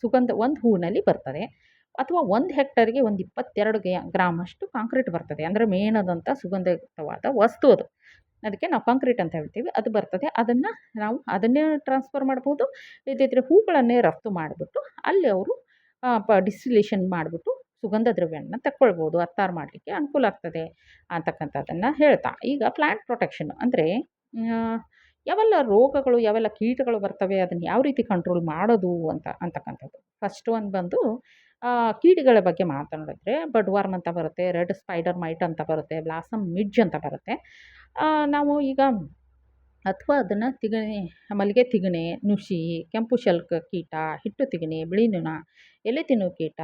ಸುಗಂಧ ಒಂದು ಹೂವಿನಲ್ಲಿ ಬರ್ತದೆ. ಅಥವಾ 1 ಹೆಕ್ಟರ್ಗೆ ಒಂದು 22 ಗ್ರಾಮಷ್ಟು ಕಾಂಕ್ರೀಟ್ ಬರ್ತದೆ. ಅಂದರೆ ಮೇಣದಂಥ ಸುಗಂಧಯುಕ್ತವಾದ ವಸ್ತು ಅದು. ಅದಕ್ಕೆ ನಾವು ಕಾಂಕ್ರೀಟ್ ಅಂತ ಹೇಳ್ತೀವಿ. ಅದು ಬರ್ತದೆ. ನಾವು ಅದನ್ನೇ ಟ್ರಾನ್ಸ್ಫರ್ ಮಾಡ್ಬೋದು. ಇಲ್ಲದಿದ್ದರೆ ಹೂಗಳನ್ನೇ ರಫ್ತು ಮಾಡಿಬಿಟ್ಟು ಅಲ್ಲಿ ಅವರು ಡಿಸ್ಟಿಲೇಷನ್ ಮಾಡಿಬಿಟ್ಟು ಸುಗಂಧ ದ್ರವ್ಯವನ್ನು ತಗೊಳ್ಬೋದು. ಅತ್ತಾರು ಮಾಡಲಿಕ್ಕೆ ಅನುಕೂಲ ಆಗ್ತದೆ ಅಂತಕ್ಕಂಥದ್ದನ್ನು ಹೇಳ್ತಾ, ಈಗ ಪ್ಲ್ಯಾಂಟ್ ಪ್ರೊಟೆಕ್ಷನ್ ಅಂದರೆ ಯಾವೆಲ್ಲ ರೋಗಗಳು, ಯಾವೆಲ್ಲ ಕೀಟಗಳು ಬರ್ತವೆ, ಅದನ್ನು ಯಾವ ರೀತಿ ಕಂಟ್ರೋಲ್ ಮಾಡೋದು ಅಂತಕ್ಕಂಥದ್ದು. ಫಸ್ಟ್ ಒಂದು ಬಂದು ಕೀಟಗಳ ಬಗ್ಗೆ ಮಾತನಾಡಿದ್ರೆ ಬಡ್ ವಾರ್ಮ್ ಅಂತ ಬರುತ್ತೆ, ರೆಡ್ ಸ್ಪೈಡರ್ ಮೈಟ್ ಅಂತ ಬರುತ್ತೆ, ಬ್ಲಾಸಮ್ ಮಿಡ್ಜ್ ಅಂತ ಬರುತ್ತೆ. ನಾವು ಈಗ ಅಥವಾ ಅದನ್ನು ಮಲ್ಲಿಗೆ ತಿಗಣೆ, ನುಷಿ, ಕೆಂಪು ಶಲ್ಕ ಕೀಟ, ಹಿಟ್ಟು ತಿಗಣೆ, ಬಿಳಿ ನೊಣ, ಎಲೆ ತಿನ್ನುವ ಕೀಟ,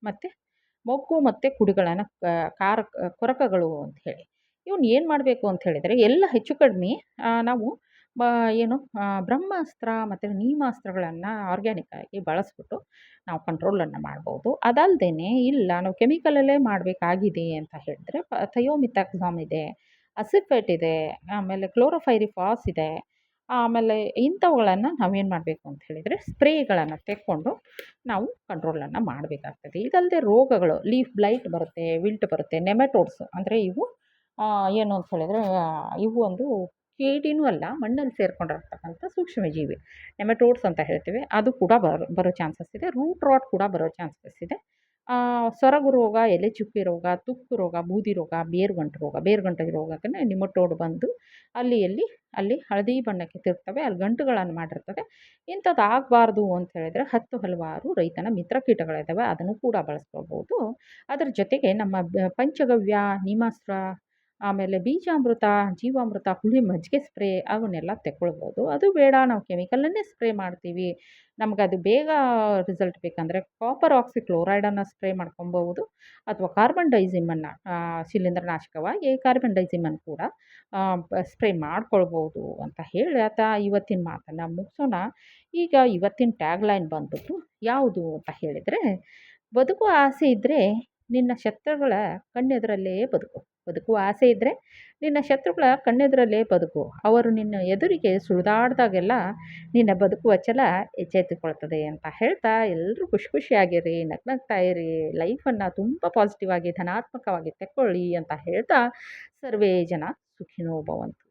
ಮತ್ತು ಮೊಗ್ಗು ಮತ್ತು ಕುಡಿಗಳನ್ನು ಕೊರಕಗಳು ಅಂತ ಹೇಳಿ ಇವನ್ನ ಏನು ಮಾಡಬೇಕು ಅಂತ ಹೇಳಿದರೆ, ಎಲ್ಲ ಹೆಚ್ಚು ಕಡಿಮೆ ನಾವು ಬ್ರಹ್ಮಾಸ್ತ್ರ ಮತ್ತು ನೀಮಾಸ್ತ್ರಗಳನ್ನು ಆರ್ಗ್ಯಾನಿಕ್ ಆಗಿ ಬಳಸ್ಬಿಟ್ಟು ನಾವು ಕಂಟ್ರೋಲನ್ನು ಮಾಡ್ಬೋದು. ಅದಲ್ಲದೆ ಇಲ್ಲ ನಾವು ಕೆಮಿಕಲಲ್ಲೇ ಮಾಡಬೇಕಾಗಿದೆ ಅಂತ ಹೇಳಿದ್ರೆ ಥಯೋಮಿಥಾಕ್ಸಾಮ್ ಇದೆ, ಅಸಿಫೇಟ್ ಇದೆ, ಆಮೇಲೆ ಕ್ಲೋರೋಫೈರಿಫಾಸ್ ಇದೆ. ಆಮೇಲೆ ಇಂಥವುಗಳನ್ನು ನಾವೇನು ಮಾಡಬೇಕು ಅಂತ ಹೇಳಿದರೆ ಸ್ಪ್ರೇಗಳನ್ನು ತೆಕ್ಕೊಂಡು ನಾವು ಕಂಟ್ರೋಲನ್ನು ಮಾಡಬೇಕಾಗ್ತದೆ. ಇದಲ್ಲದೆ ರೋಗಗಳು, ಲೀಫ್ ಬ್ಲೈಟ್ ಬರುತ್ತೆ, ವಿಲ್ಟ್ ಬರುತ್ತೆ, ನೆಮೆಟೋಡ್ಸ್ ಅಂದರೆ ಇವು ಏನು ಅಂತ ಹೇಳಿದರೆ ಇವು ಒಂದು ಕೀಡಿನೂ ಅಲ್ಲ, ಮಣ್ಣಲ್ಲಿ ಸೇರ್ಕೊಂಡಿರ್ತಕ್ಕಂಥ ಸೂಕ್ಷ್ಮಜೀವಿ ನೆಮೆಟೋಡ್ಸ್ ಅಂತ ಹೇಳ್ತೀವಿ. ಅದು ಕೂಡ ಬರೋ ಚಾನ್ಸಸ್ ಇದೆ. ರೂಟ್ ರಾಟ್ ಕೂಡ ಬರೋ ಚಾನ್ಸಸ್ ಇದೆ. ಸೊರಗು ರೋಗ, ಎಲೆ ಚುಕ್ಕಿ ರೋಗ, ತುಕ್ಕು ರೋಗ, ಬೂದಿ ರೋಗ, ಬೇರುಗಂಟು ರೋಗಕ್ಕೆ ನಿಮಟೋಡ್ ಬಂದು ಅಲ್ಲಿ ಹಳದಿ ಬಣ್ಣಕ್ಕೆ ತಿರುಗ್ತವೆ, ಅಲ್ಲಿ ಗಂಟುಗಳನ್ನು ಮಾಡಿರ್ತದೆ. ಇಂಥದ್ದು ಆಗಬಾರ್ದು ಅಂತ ಹೇಳಿದರೆ ಹಲವಾರು ರೈತನ ಮಿತ್ರ ಕೀಟಗಳಿದ್ದಾವೆ, ಅದನ್ನು ಕೂಡ ಬಳಸ್ಕೋಬೋದು. ಅದರ ಜೊತೆಗೆ ನಮ್ಮ ಪಂಚಗವ್ಯ, ನೀಮಾಸ್ತ್ರ, ಆಮೇಲೆ ಬೀಜಾಮೃತ, ಜೀವಾಮೃತ, ಹುಳಿ ಮಜ್ಜಿಗೆ ಸ್ಪ್ರೇ ಅವನ್ನೆಲ್ಲ ತೆಕ್ಕೊಳ್ಬೋದು. ಅದು ಬೇಡ ನಾವು ಕೆಮಿಕಲನ್ನೇ ಸ್ಪ್ರೇ ಮಾಡ್ತೀವಿ, ನಮಗದು ಬೇಗ ರಿಸಲ್ಟ್ ಬೇಕಂದರೆ ಕಾಪರ್ ಆಕ್ಸಿ ಕ್ಲೋರೈಡನ್ನು ಸ್ಪ್ರೇ ಮಾಡ್ಕೊಬೋದು. ಅಥವಾ ಕಾರ್ಬನ್ ಡೈಸಿಮನ್ನು ಶಿಲೀಂಧ್ರನಾಶಕವಾಗಿ ಕಾರ್ಬನ್ ಡೈಸಿಮನ್ನು ಕೂಡ ಸ್ಪ್ರೇ ಮಾಡ್ಕೊಳ್ಬೋದು ಅಂತ ಹೇಳ್ತಾ ಇವತ್ತಿನ ಮಾತನ್ನು ಮುಗಿಸೋಣ. ಈಗ ಇವತ್ತಿನ ಟ್ಯಾಗ್ಲೈನ್ ಬಂದ್ಬಿಟ್ಟು ಯಾವುದು ಅಂತ ಹೇಳಿದರೆ, ಬದುಕುವ ಆಸೆ ಇದ್ದರೆ ನಿನ್ನ ಶತ್ರುಗಳ ಕಣ್ಣೆದುರಲ್ಲೇ ಬದುಕುವ ಆಸೆ ಇದ್ದರೆ ನಿನ್ನ ಶತ್ರುಗಳ ಕಣ್ಣೆದುರಲ್ಲೇ ಬದುಕು. ಅವರು ನಿನ್ನ ಎದುರಿಗೆ ಸುಳಿದಾಡ್ದಾಗೆಲ್ಲ ನಿನ್ನ ಬದುಕುವ ಛಲ ಎಚ್ಚೆತ್ತುಕೊಳ್ತದೆ ಅಂತ ಹೇಳ್ತಾ, ಎಲ್ಲರೂ ಖುಷಿಯಾಗಿರಿ, ನಗ್ನಗ್ತಾ ಇರಿ, ಲೈಫನ್ನು ತುಂಬ ಪಾಸಿಟಿವ್ ಆಗಿ ಧನಾತ್ಮಕವಾಗಿ ತೆಕ್ಕೊಳ್ಳಿ ಅಂತ ಹೇಳ್ತಾ, ಸರ್ವೇ ಜನ ಸುಖಿನೋ ಭವಂತು.